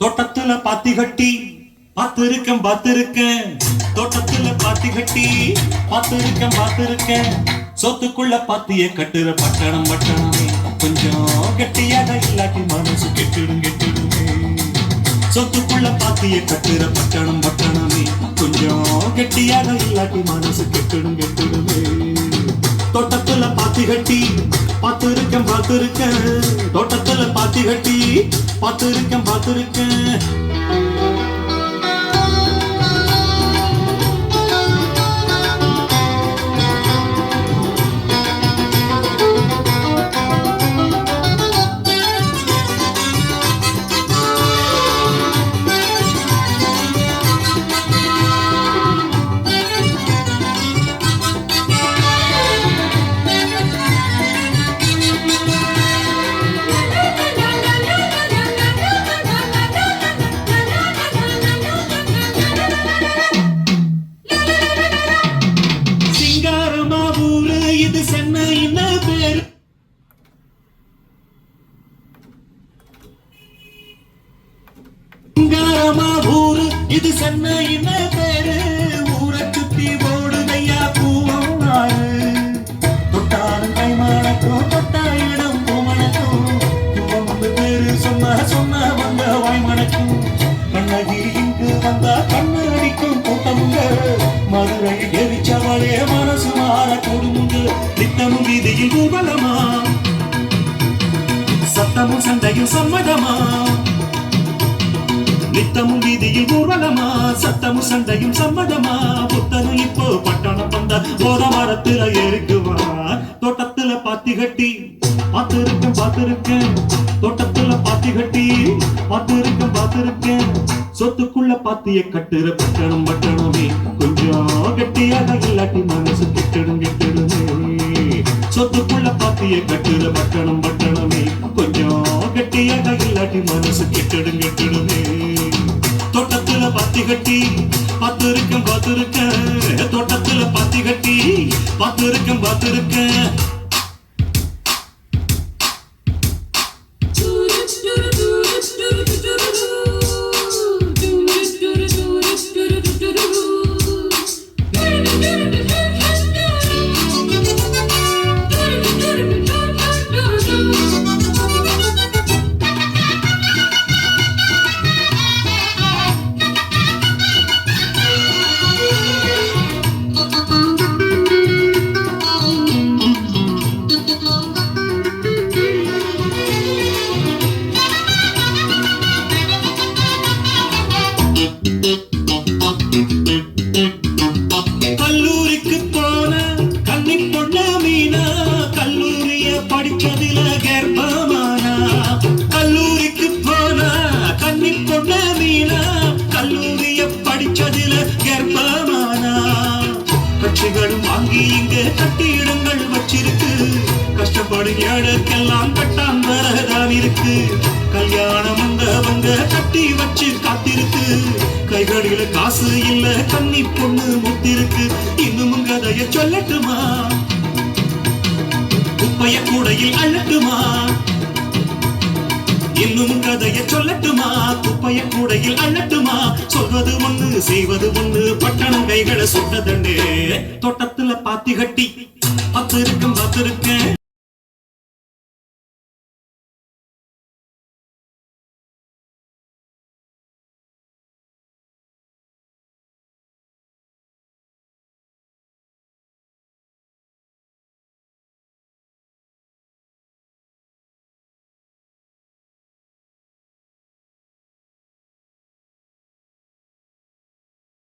தோட்டத்துல பாத்தி கட்டி பாத்திருக்கேன் தோட்டத்துல பாத்தி கட்டி பாத்திருக்கேன் சொத்துக்குள்ள பாத்திய கட்டுற பட்டணம் கொஞ்சம் கெட்டியாக இல்லாட்டி மனசு கெட்டுடுமே சொத்துக்குள்ள பாத்திய கட்டுற பட்டணமே கொஞ்சம் கெட்டியாக இல்லாட்டி மனசு கெட்டுடுமே தோட்டத்துல பாத்தி கட்டி பாத்திருக்கேன் தோட்டத்துல பாத்தி கட்டி பாத்திருக்கேன் இது சென்னை என்ன பேரு ஊரு இது சென்னை என்ன பேரு ஊரை சுத்தி ஓடுதையா பூவாறு தொட்டாலும் கை மணக்கும் தொட்டா இடம் பூமணக்கும் வந்து பேரு சொன்ன வந்த வாய் மணக்கும் கண்ணகி இங்கு வந்தா கண்ணு அடிக்கும் கூட்டமுங்க மதுரை எரிச்சவளே மனசு மாற கொடுமுங்க நித்தமும் வீதியில் ஊர்வலமா சத்தமும் சண்டையும் சம்மதமா நித்தமும் வீதியில் ஊர்வலமா சத்தமும் சண்டையும் சம்மதமா புத்தனும் இப்போ பட்டணம் வந்த போத மரத்துல இருக்குவா தோட்டத்துல பாத்தி கட்டி பாத்திருக்கேன் தோட்டத்துல பாத்தி கட்டி பாத்திருக்கேன் சொத்துக்குள்ள பாத்திய கட்டுற பட்டணமே கொஞ்சம் கெட்டியாக இல்லாட்டி மனசு கெட்டுடுமே சொத்துக்குள்ள பாத்திய கட்டுற பட்டணமே கொஞ்சம் கெட்டியாக இல்லாட்டி மனசு கெட்டுடுமே தோட்டத்துல பாத்தி கட்டி பாத்திருக்கேன் தோட்டத்துல பாத்தி கட்டி பாத்திருக்கேன் கல்லூரிக்கு போன கண்ணி பொண்ண மீனா கல்லூரிய படிச்சதில கர்ப்பமானா கல்லூரிக்கு போன கண்ணி பொண்ண மீனா கல்லூரிய படிச்சதில கர்ப்பமானா கட்சிகளும் வாங்கி இங்க கட்டிடங்கள் வச்சிருக்கு கஷ்டப்படும் ஏழைக்கெல்லாம் கட்டாந்தரதான் இருக்கு கல்யாணம் வந்தவங்க கட்டி வச்சு காத்திருக்கு கைகளில காசு இல்ல கன்னி பொண்ணு முத்திருக்கு இன்னும் கதைய சொல்லட்டுமா குப்பைய கூடையில் அள்ளட்டுமா இன்னும் கதைய சொல்லட்டுமா குப்பைய கூடையில் அள்ளட்டுமா சொல்வது ஒண்ணு செய்வது ஒண்ணு பட்டணம் கைகளை சுட்டதண்டே தோட்டத்துல பாத்தி கட்டி பாத்திருக்கேன்